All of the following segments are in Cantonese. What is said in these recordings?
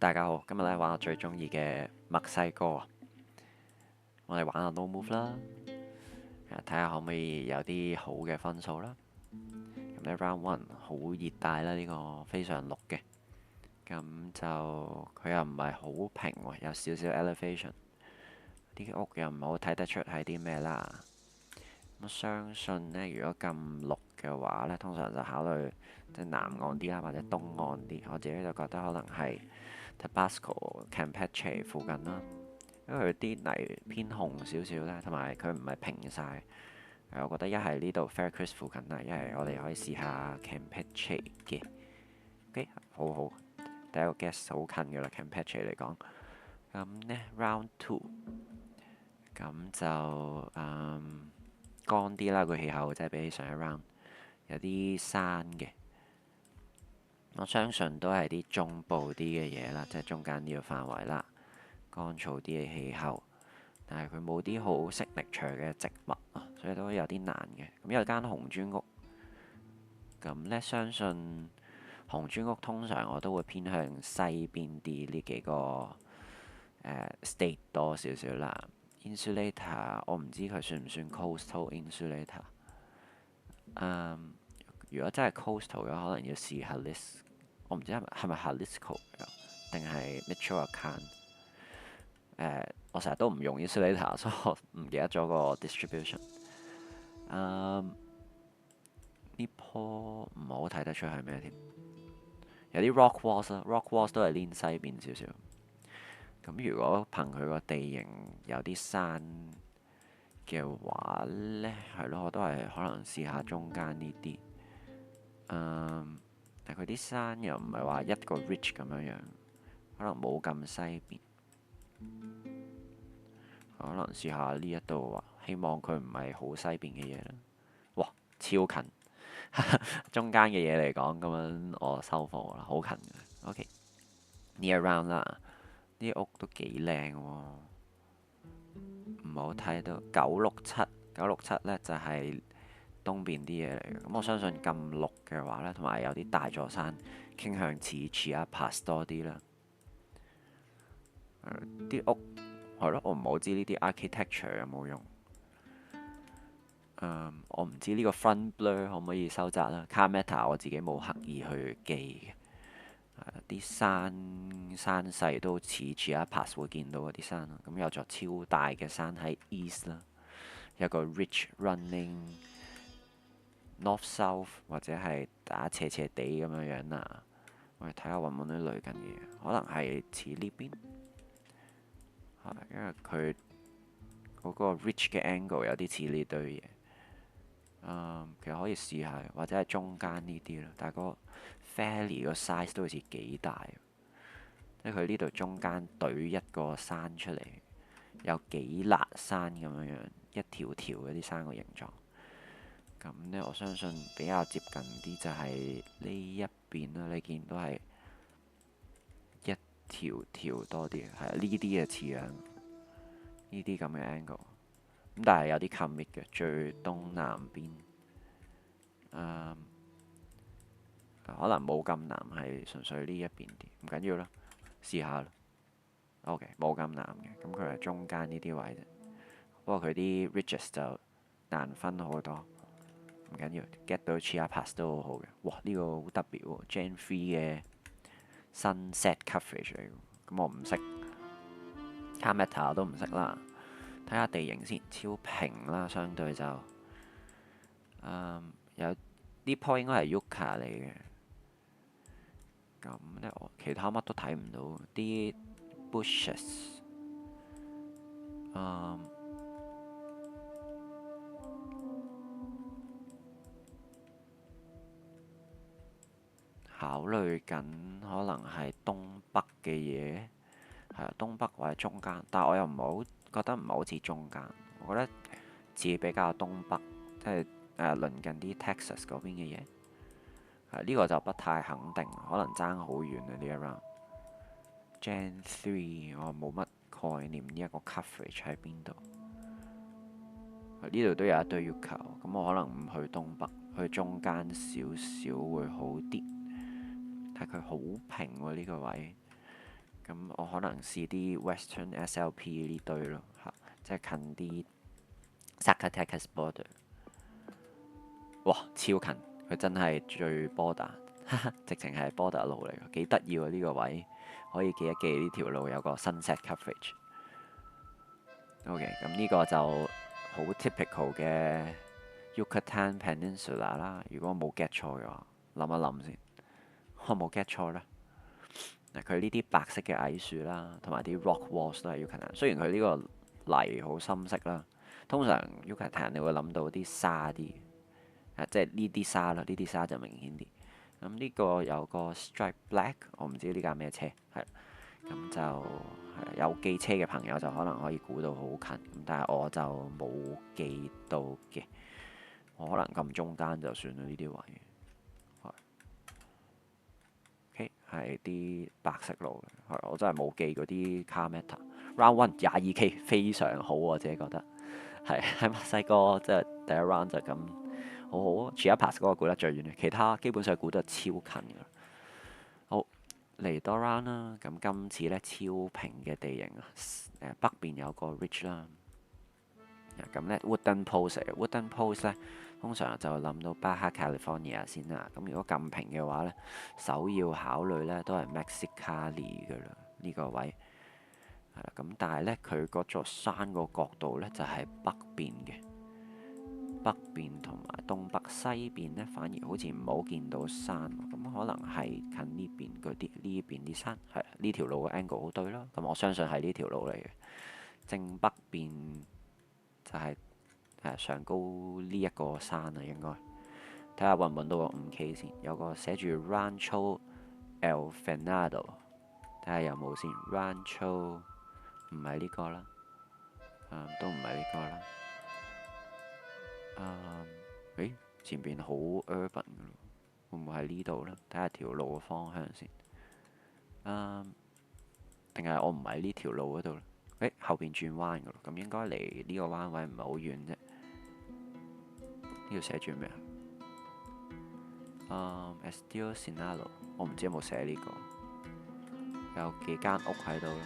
大家好，今日咧玩我最中意嘅墨西哥啊！我哋玩下 No Move 啦，睇下可唔可以有啲好嘅分數啦。咁咧 Round One 好熱帶啦，呢個非常綠嘅，咁就佢又唔係好平喎，有少少 elevation，啲屋又唔係好睇得出係啲咩啦。咁相信呢，如果咁綠嘅話呢，通常就考慮即係南岸啲啦，或者東岸啲。我自己就覺得可能係 Tabasco、Campeche 附近啦，因為佢啲泥偏紅少少咧，同埋佢唔係平晒。我覺得一係呢度 Faircrest 附近啦，一係我哋可以試下 Campeche 嘅。OK，好好，第一個 guess 好近嘅啦，Campeche 嚟講。咁呢 Round Two，咁就乾啲啦，個氣候即係比起上一 round 有啲山嘅。我相信都係啲中部啲嘅嘢啦，即係中間呢個範圍啦，乾燥啲嘅氣候。但係佢冇啲好 signature 嘅植物啊，所以都有啲難嘅。咁有間紅磚屋，咁呢相信紅磚屋通常我都會偏向西邊啲呢幾個state 多少少啦。Insulator 我唔知佢算唔算 coastal insulator。如果真係 coastal 嘅話，可能要試下 list。我唔知係咪 Jalisco 定係 Michoacán。我成日都唔用 insulator，所以我唔記得咗個 distribution。呢棵唔係好睇得出係咩添，有啲 rock walls 啦，rock walls 都係 lean 西邊少少。咁如果憑佢個地形有啲山嘅話呢，係咯，我都係可能試下中間呢啲。但佢啲山又唔係話一個 ridge 咁樣樣，可能冇咁西邊。可能試下呢一度啊，希望佢唔係好西邊嘅嘢啦。哇，超近，中間嘅嘢嚟講，咁樣我收貨啦，好近嘅。OK，呢一 round 啦，啲屋都幾靚喎，唔好睇到967呢就係東邊啲嘢嚟嘅。咁我相信咁綠嘅話呢，同埋有啲大座山，傾向似 Chiapas 多啲啦。啲屋係咯，我唔好知呢啲 architecture 有冇用。我唔知呢個 front blur 可唔可以收窄啦。Carmeta 我自己冇刻意去記嘅。啲山勢都似 Chiapas 會見到嗰啲山啦。咁有座超大嘅山喺 east 啦，有個 ridge running north south 或者係打斜斜地咁樣樣啦。我哋睇下揾唔揾到類近嘅嘢，可能係似呢邊，因為佢嗰個 ridge 嘅 angle 有啲似呢堆嘢。其實可以試下，或者係中間呢啲啦。但係個 valley 個 size 都好似幾大，即係佢呢度中間對一個山出嚟，有幾辣山咁樣樣，一條條嗰啲山個形狀。咁呢，我相信比較接近啲就係呢一邊啦。你見到係一條條多啲，係呢啲嘅似樣，呢啲咁嘅 angle。咁但係有啲 commit 嘅，最東南邊，可能冇咁南，係純粹呢一邊啲，唔緊要啦，試下啦。OK，冇咁南嘅，咁佢係中間呢啲位啫。不過佢啲 ridges 就難分好多，唔緊要，get 到 Chiapas 都好好嘅。哇，呢個好特別喎，Gen 3嘅 sunset coverage 嚟嘅，咁我唔識，Carmeta 我都唔識啦。睇下地形先，超平啦，相對就有呢棵應該係 Yucca 嚟嘅。咁呢，我其他乜都睇唔到，啲 bushes，考慮緊可能係東北嘅嘢，係啊，東北或者中間，但係我又唔係好覺得唔係好似中間，我覺得似比較東北，即係鄰近啲 Texas 嗰邊嘅嘢。呢個就不太肯定，可能爭好遠啊呢一 round。Gen 3我冇乜概念呢一個 coverage 喺邊度。呢度都有一堆要求，咁我可能唔去東北，去中間少少會好啲。但係佢好平喎呢個位，咁我可能試啲 Western SLP 呢堆咯，即係近啲 Zacatecas border。哇，超近！佢真係最 border，直情係 border 路嚟嘅，幾得意喎呢個位，可以記一記呢條路有個 sunset coverage。OK，咁呢個就好 typical 嘅 Yucatan Peninsula 啦。如果我冇 get 錯嘅話，諗一諗先，我冇 get 錯咧。嗱，佢呢啲白色嘅矮樹啦，同埋啲 rock walls 都係 Yucatan。雖然佢呢個泥好深色啦，通常 Yucatan 你會諗到啲沙啲，即係呢啲沙啦，呢啲沙就明顯啲。咁呢個有個 stripe black，我唔知呢架咩車，係咁就係有記車嘅朋友就可能可以估到好近，咁但係我就冇記到嘅，我可能撳中間就算啦呢啲位。OK，係啲白色路嘅，我真係冇記嗰啲 car meter。Round one 22K 非常好，我自己覺得係喺墨西哥即係第一 round 就咁好好。Chiapas 嗰個估得最遠嘅，其他基本上估得超近㗎。好，嚟多 round 啦，咁今次咧超平嘅地形啊，北邊有個 ridge 啦，咁咧 wooden post，wooden post 咧通常就諗到巴哈 California 先啦。咁如果咁平嘅話咧，首要考慮咧都係 Mexicali 㗎啦，呢個位係啦。咁但係咧佢嗰座山個角度咧就係北邊嘅，北邊同埋東北西邊咧反而好似唔好見到山，咁可能係近呢邊嗰啲呢邊啲山，係呢條路嘅 angle 好對啦。咁我相信係呢條路嚟嘅，正北邊就係上高呢一個山啊，應該睇下揾唔揾到個5K 先，有個寫住 Rancho El Venado，睇下有冇先。Rancho 唔係呢個啦，都唔係呢個啦。前邊好 urban 噶咯，會唔會係呢度呢？睇下條路嘅方向先。定係我唔係呢條路嗰度咧？後邊轉彎噶咯，咁應該離呢個彎位唔係好遠啫。呢度寫住咩啊？Estill Sinaloa，我唔知有冇寫呢個。有幾間屋喺度咯，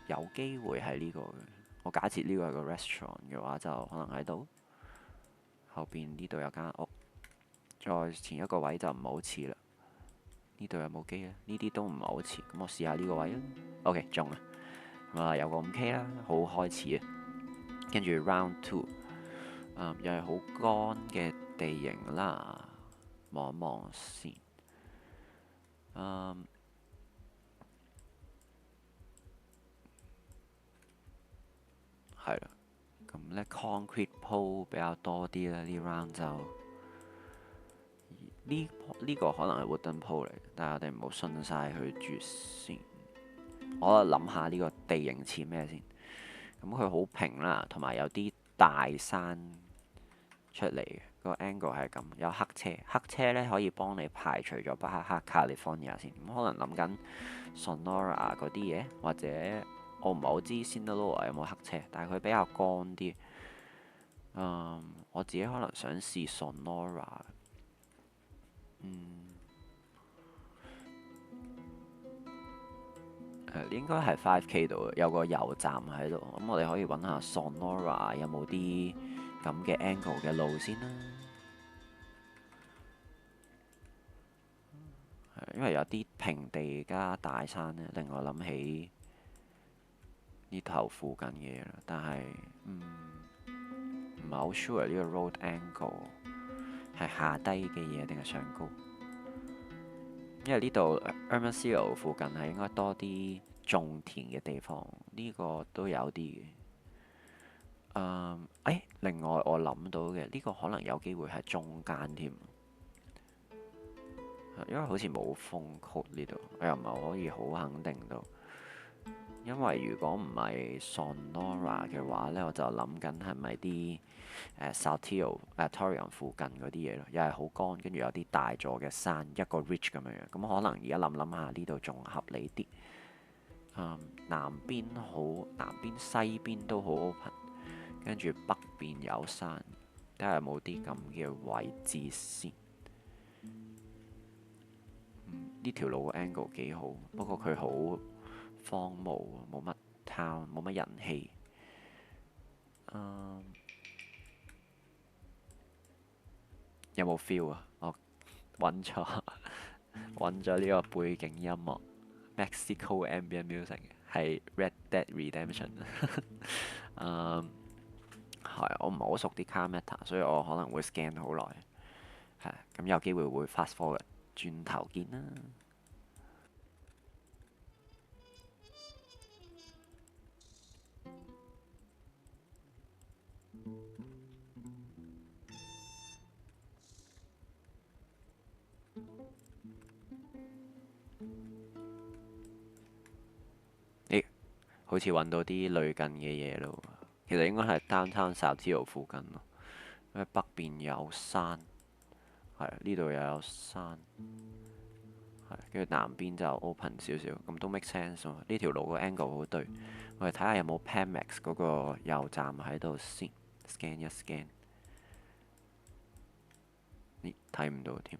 有機會係呢個嘅。我假設呢個係個 restaurant 嘅話，就可能喺度。後邊呢度有間屋，再前一個位就唔係好似啦。呢度有冇機啊？呢啲都唔係好似。咁我試下呢個位啊。OK，中啦。咁啊，有個5K啦，好開始啊。跟住 round two，又係好乾嘅地形啦。望一望先。係啦。咁咧 concrete pole 比較多啲啦，呢 round 就呢個可能係 wooden pole 嚟，但係我哋唔好信晒佢住先。我諗下呢個地形似咩先？咁佢好平啦，同埋有啲大山出嚟嘅，個 angle 係咁。有黑車，黑車咧可以幫你排除咗巴哈 California 先。咁可能諗緊 Sonora 嗰啲嘢，或者我唔係好知 Sinaloa 有冇黑車，但係佢比較乾啲。我自己可能想試 Sonora。應該係 5K 度，有個油站喺度。咁我哋可以揾下 Sonora 有冇啲咁嘅 angle 嘅路先啦。因為有啲平地加大山咧，令我諗起呢頭附近嘅嘢啦。但係唔係好 sure 呢個 road angle 係下低嘅嘢定係上高？因為呢度 Hermosillo 附近係應該多啲種田嘅地方，呢個都有啲嘅。另外我諗到嘅呢個可能有機會係中間添，因為好似冇風曲呢度，我又唔係可以好肯定到。因為如果唔係 Sonora 嘅話呢，我就諗緊係咪啲Saltillo、Torreon 附近嗰啲嘢咯，又係好乾，跟住有啲大座嘅山，一個 ridge 咁樣樣。咁可能而家諗下呢度仲合理啲。南邊西邊都好 open，跟住北邊有山，睇下有冇啲咁嘅位置先。呢條路嘅 angle 幾好，不過佢好荒蕪，冇乜 town，冇乜人氣。有冇 feel 啊？我揾咗揾咗呢個背景音樂，Mexico ambient music 係 Red Dead Redemption。係我唔係好熟啲 car meta，所以我可能會 scan 好耐。係咁有機會會 fast forward，轉頭見啦。咦，好似揾到啲類近嘅嘢咯。其實應該係 downtown Saltillo 附近咯，因為北邊有山，係呢度又有山，係跟住南邊就 open 少少，咁都 make sense 喎。呢條路個 angle 好對，我哋睇下有冇 Panmax 嗰個油站喺度先，scan 一 scan。咦，睇唔到添，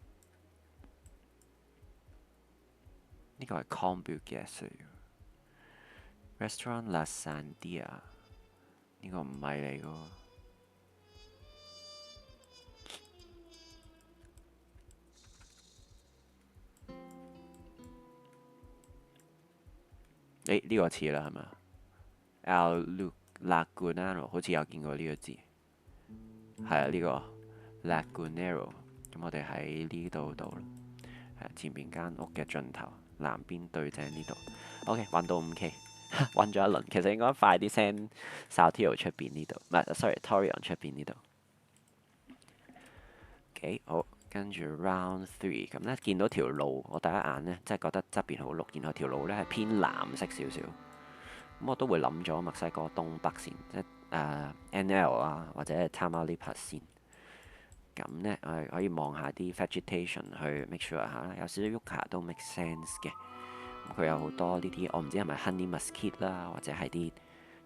呢個係 Combu Gas 嚟嘅 Restaurant La Sandia，呢個唔係嚟嘅喎。誒呢個似啦，係咪啊？El Lagunero 好似有見過呢個字，係啊，呢個 Lagunero。咁我哋喺呢度度啦，係前面間屋嘅盡頭，南邊對正呢度。OK，揾到5K，揾咗一輪。其實應該快啲 send Saltillo 出邊呢度，唔係，sorry，Torreon 出邊呢度。OK，好，跟住 round 3，咁呢見到條路，我第一眼呢，即係覺得側邊好綠，然後條路呢係偏藍色少少，咁我都會諗咗墨西哥東北線，即係NL 啊，或者係 Tamaulipas 線。咁呢，我哋可以望下啲 vegetation 去 make sure 下，有少少 yucca 都 make sense 嘅。咁佢有好多呢啲，我唔知係咪 honey mesquite 啦，或者係啲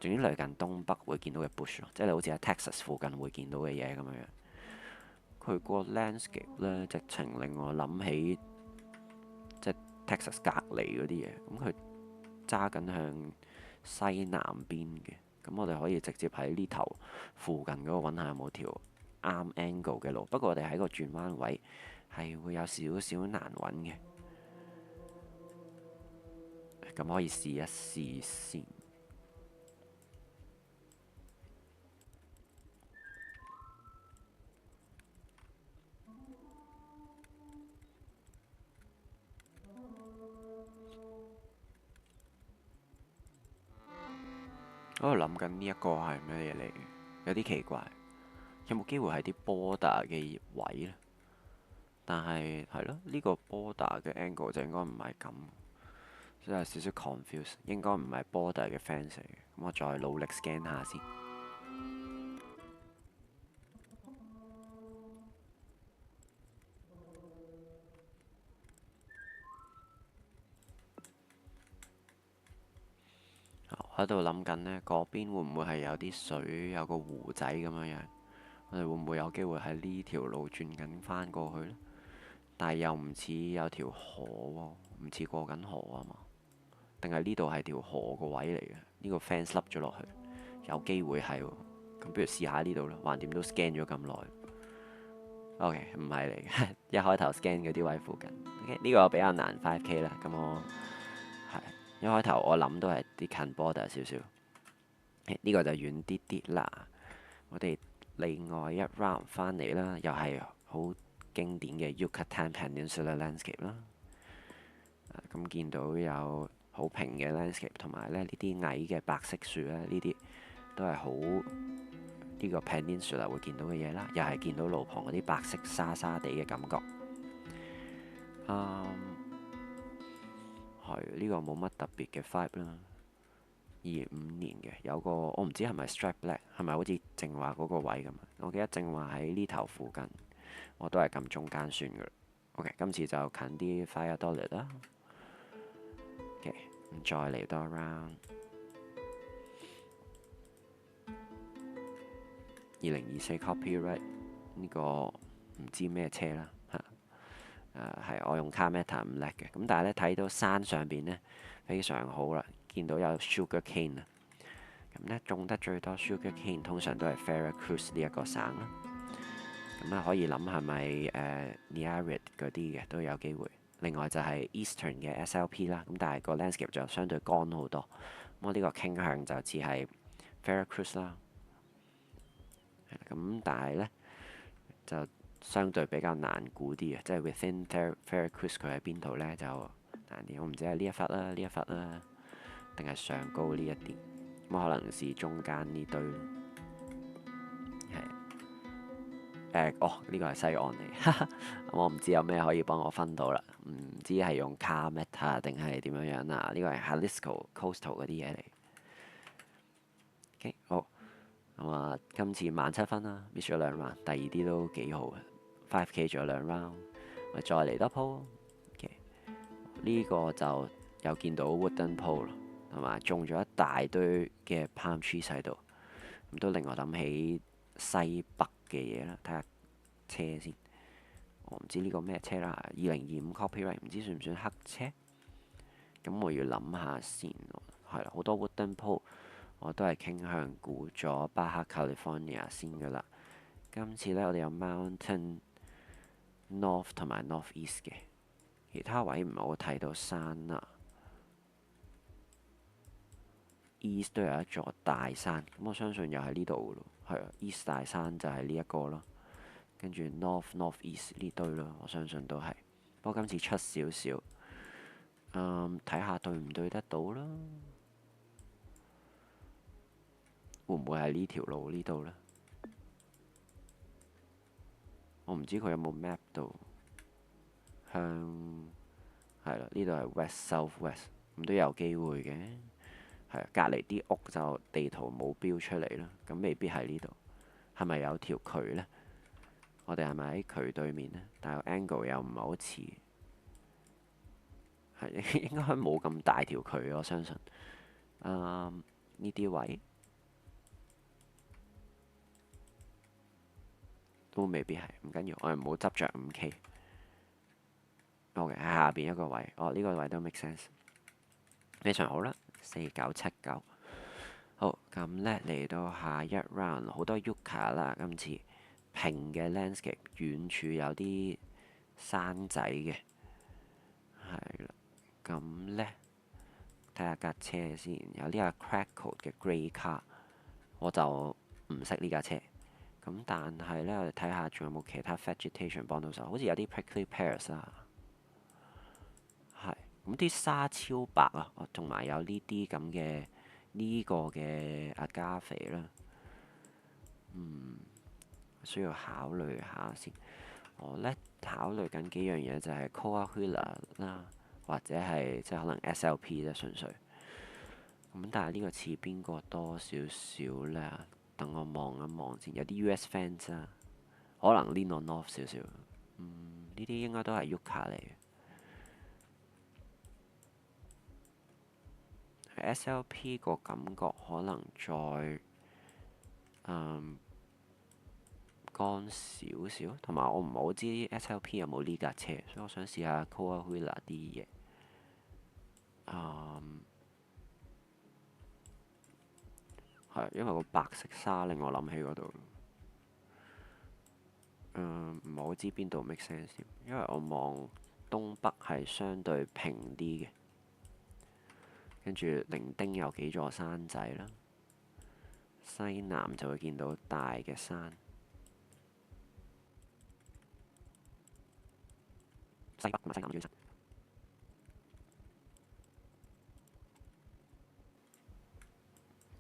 總之類近東北會見到嘅 bush 咯，即係你好似喺 Texas 附近會見到嘅嘢咁樣樣。佢個 landscape 呢，直情令我諗起即係 Texas 隔離嗰啲嘢。咁佢揸緊向西南邊嘅，咁我哋可以直接喺呢頭附近嗰度揾下有冇條啱 angle 嘅路。不過我哋喺個轉彎位係會有少少難揾嘅，咁可以試一試先。我喺度諗緊呢一個係咩嘢嚟嘅，有啲奇怪。有冇機會係啲 border 嘅位呢？但係係咯，呢個 border 嘅 angle 就應該唔係咁，所以有少少 confuse。應該唔係 border 嘅 fence 嚟嘅。咁我再努力 scan 下先。我喺度諗緊呢，嗰邊會唔會係有啲水，有個湖仔咁樣樣？我哋會唔會有機會喺呢條路轉緊返過去呢？但係又唔似有條河喎，唔似過緊河啊嘛？定係呢度係條河個位嚟嘅？呢個 fence 凹咗落去，有機會係喎。咁不如試下呢度啦，橫掂都 scan 咗咁耐。OK，唔係嚟嘅，一開頭 scan 嗰啲位附近。OK，呢個比較難 5K 啦。咁我係一開頭我諗都係啲近 border 少少。呢個就遠啲啲啦。我哋另外一 round 返嚟啦，又係好經典嘅 Yucatan Peninsula landscape 啦。咁見到有好平嘅 landscape，同埋咧呢啲矮嘅白色樹咧，呢啲都係好呢個 peninsula 會見到嘅嘢啦。又係見到路旁嗰啲白色沙沙地嘅感覺。係呢個冇乜特別嘅 vibe 啦。25年嘅有個我唔知係咪 Stripe Black，係咪好似正話嗰個位咁啊？我記得正話喺呢頭附近，我都係撳中間算噶啦。OK，今次就近啲 Valladolid 啦。OK，咁再嚟多 round。2024 copyright 呢個唔知咩車啦嚇。係我用 Car Meta 唔叻嘅，咁但係咧睇到山上邊呢，非常好啦。見到有 sugar cane 啊。咁呢，種得最多 sugar cane 通常都係 Veracruz 呢一個省啦。咁咧可以諗係咪Nayarit 嗰啲嘅都有機會。另外就係 Eastern 嘅 SLP 啦。咁但係個 landscape 就相對乾好多。咁我呢個傾向就似係 Veracruz 啦。咁但係呢，就相對比較難估啲嘅，即係 within Veracruz 佢喺邊度呢？就難啲。我唔知係呢一忽啦，呢一忽啦，定係上高呢一啲。咁可能是中間呢堆。呢個係西岸嚟。我唔知有咩可以幫我分到啦。唔知係用 Carmeta 定係點樣樣啊？呢個係 Jalisco Coastal 嗰啲嘢嚟。OK，好。咁啊，今次17,000啦，miss 咗2 round，第二啲都幾好嘅。5K 仲有2 round，我再嚟多鋪。OK，呢個就有見到 wooden pole 同埋種咗一大堆嘅 palm trees 喺度，咁都令我諗起西北嘅嘢啦。睇下車先，我唔知呢個咩車啦。2025 copyright 唔知算唔算黑車？咁我要諗下先。係啦，好多 wooden pole。我都係傾向估咗巴克 California 先噶啦。今次呢，我哋有 Mountain North 同埋 Northeast 嘅，其他位唔係好睇到山啦。East 都有一座大山，咁我相信又係呢度咯。係啊，East 大山就係呢一個咯。跟住 Northeast 呢堆咯，我相信都係。不過今次出少少，睇下對唔對得到啦。會唔會係呢條路呢度呢？我唔知佢有冇 map 到向係啦，呢度係 West South West，咁都有機會嘅。係啊，隔離啲屋就地圖冇標出嚟啦，咁未必係呢度。係咪有條渠呢？我哋係咪喺渠對面呢？但係 angle 又唔係好似，係應該冇咁大條渠，我相信。呢啲位都未必係，唔緊要，我哋唔好執着 5K。OK，喺下邊一個位，呢個位都 make sense，非常好啦，4979。好，咁呢嚟到下一 round，好多 Yucca 啦，今次平嘅 landscape，遠處有啲山仔嘅，係啦。咁呢，睇下架車先，有呢架 Crackle 嘅 Grey Car，我就唔識呢架車。咁但係呢，我哋睇下仲有冇其他 vegetation 幫到手，好似有啲 prickly pears 啊。係，咁啲沙超白啊，同埋有呢啲咁嘅呢個嘅agave啦。需要考慮下先。我呢考慮緊幾樣嘢，就係 Coahuila 啦，或者係即係可能 SLP 啫，純粹。咁但係呢個似邊個多少少呢？等我望一望先。有啲 US fans 啊，可能 lean on north 少少。呢啲應該都係 Yucca 嚟嘅。SLP 個感覺可能再乾少少，同埋我唔係好知 SLP 有冇呢架車，所以我想試下 Coahuila 啲嘢。係因為個白色沙令我諗起嗰度。唔係好知邊度 make sense，因為我望東北係相對平啲嘅，跟住伶仃有幾座山仔啦，西南就會見到大嘅山，西北同埋西南嘅山。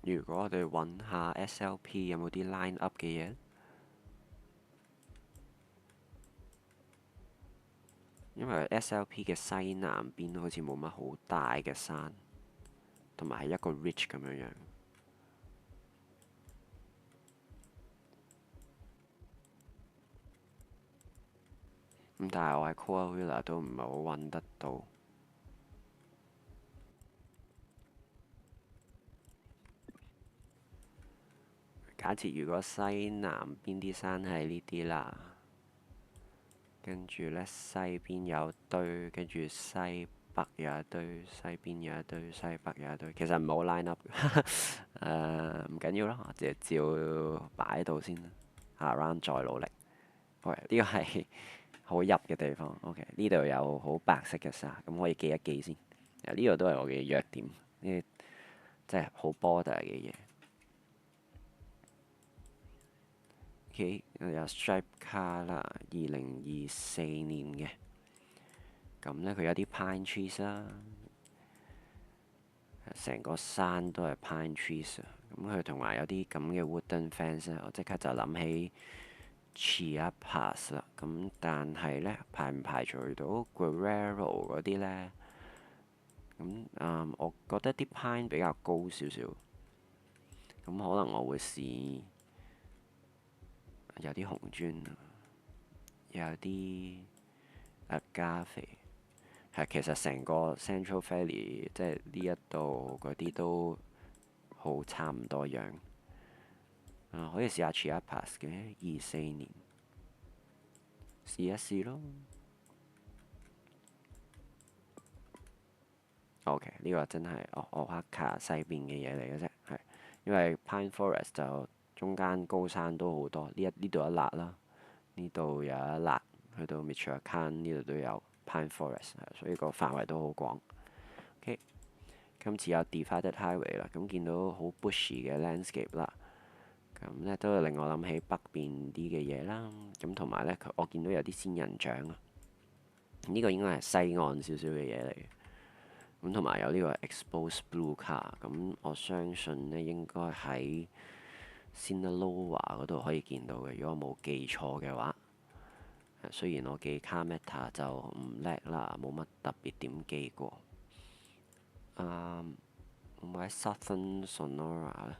如果我哋揾下 SLP 有冇啲 line up 嘅嘢，因為 SLP 嘅西南邊好似冇乜好大嘅山，同埋係一個 ridge 咁樣樣。咁但係我喺 Coahuila 都唔係好揾得到。假設如果西南邊啲山係呢啲啦，跟住呢西邊有堆，跟住西北有一堆，西邊有一堆，西北有一堆。其實唔好 line up 嘅，唔緊要啦，我哋照擺喺度先啦。下 round 再努力。OK，呢個係好入嘅地方。OK，呢度有好白色嘅沙，咁可以記一記先。呢個都係我嘅弱點，呢啲即係好 border 嘅嘢。OK，有 stripe 卡啦，2024年嘅。咁呢，佢有啲 pine trees 啦，成個山都係 pine trees 啊。咁佢同埋有啲咁嘅 wooden fence 咧，我即刻就諗起 Chiapas 啦。咁但係呢，排唔排除到 Guerrero 嗰啲呢？咁我覺得啲 pine 比較高少少，咁可能我會試有啲紅磚，有啲agave。係，其實成個 Central Valley 即係呢一度嗰啲都好差唔多樣。可以試下 Chiapas 嘅24年，試一試咯。OK，呢個真係奧克卡西邊嘅嘢嚟嘅啫，係因為 Pine Forest 就中間高山都好多，呢度一辣啦，呢度有一辣，去到 Michoacán 呢度都有 Pine Forest，所以個範圍都好廣。OK，今次有 Divided Highway 啦，咁見到好 bushy 嘅 landscape 啦，咁呢都係令我諗起北邊啲嘅嘢啦。咁同埋呢，我見到有啲仙人掌啊，呢個應該係西岸少少嘅嘢嚟嘅。咁同埋有呢個 Exposed Blue Car，咁我相信呢應該喺 Sinaloa 嗰度可以見到嘅，如果我冇記錯嘅話。雖然我記 Carmeta 就唔叻啦，冇乜特別點記過。我喺 Southern Sonora 咧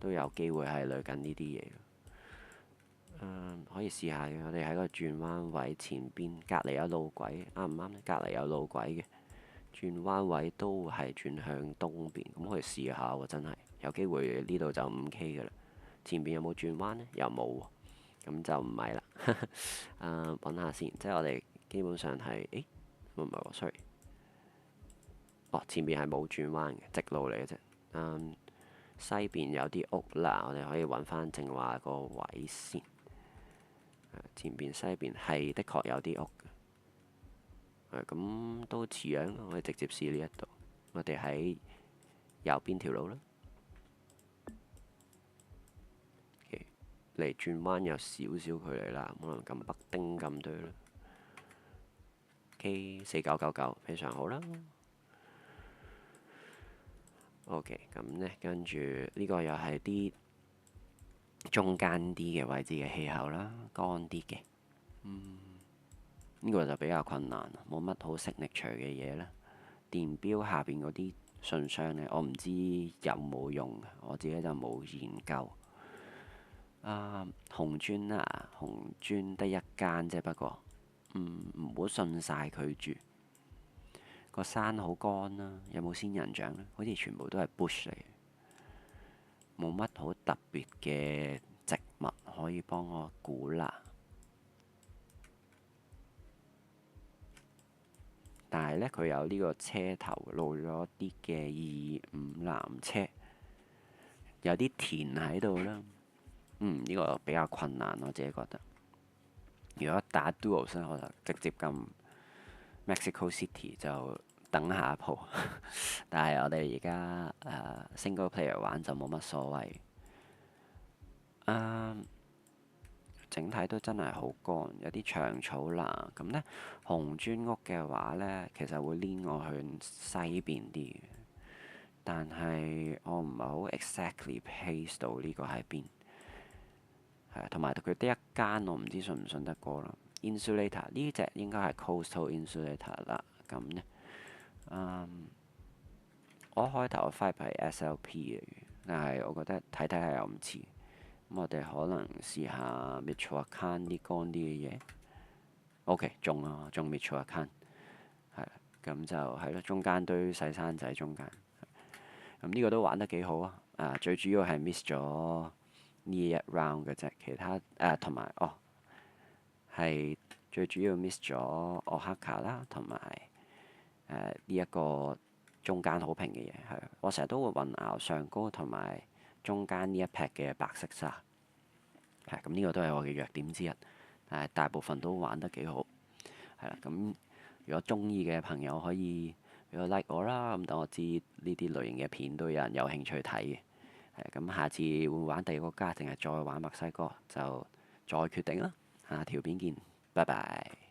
都有機會係類近呢啲嘢。可以試下嘅。我哋喺個轉彎位前邊，隔離有路軌，啱唔啱咧？隔離有路軌嘅。轉彎位都係轉向東邊，咁可以試下喎，真係有機會呢度就 5K 嘅啦。前邊有冇轉彎呢？又冇喎，咁就唔係啦。揾下先，即係我哋基本上係，唔係喎，sorry，前邊係冇轉彎嘅，直路嚟嘅啫。西邊有啲屋啦，我哋可以揾翻正話個位先。前邊西邊係的確有啲屋。咁都似樣，我哋直接試呢一度。我哋喺右邊條路啦，離轉彎有少少距離啦，可能咁北丁咁多啦。OK，4999非常好啦。OK，咁呢，跟住呢個又係啲中間啲嘅位置嘅氣候啦，乾啲嘅。呢個就比較困難，冇乜好 signature 嘅嘢啦。電錶下邊嗰啲信箱呢，我唔知有冇用，我自己就冇研究。紅磚啊，紅磚得一間啫，不過唔好信晒佢住。個山好乾啦，有冇仙人掌呢？好似全部都係 bush 嚟，冇乜好特別嘅植物可以幫我估啦。但係呢，佢有呢個車頭露咗啲嘅25藍車，有啲田喺度啦。呢個比較困難，我自己覺得。如果打 Duos 我就直接撳 Mexico City 就等下一鋪。但係我哋而家single player 玩就冇乜所謂。整體都真係好乾，有啲長草啦。咁呢，紅磚屋嘅話呢，其實會黏我去西邊啲，但係我唔係好 exactly place 到呢個喺邊。同埋佢得一間，我唔知信唔信得過啦。Insulator 呢隻應該係 Coastal Insulator 啦。咁呢，我開頭 five 係 SLP 嚟嘅，但係我覺得睇睇下又唔似。咁我哋可能試下 Michoacán 啲乾啲嘅嘢。OK，中啊，中 Michoacán。係，咁就係咯，中間堆細山仔中間。咁呢個都玩得幾好啊！最主要係 miss 咗呢一 round 嘅啫，其他同埋係最主要 miss 咗奧克卡啦，同埋呢一個中間好平嘅嘢，係我成日都會混淆上高同埋中間呢一撇嘅白色沙，係咁呢個都係我嘅弱點之一，但係大部分都玩得幾好，係啦。咁如果中意嘅朋友可以俾個 like 我啦，咁等我知呢啲類型嘅片都有人有興趣睇嘅，係咁下次會唔會玩第二個國家，定係再玩墨西哥就再決定啦。下條片見，拜拜。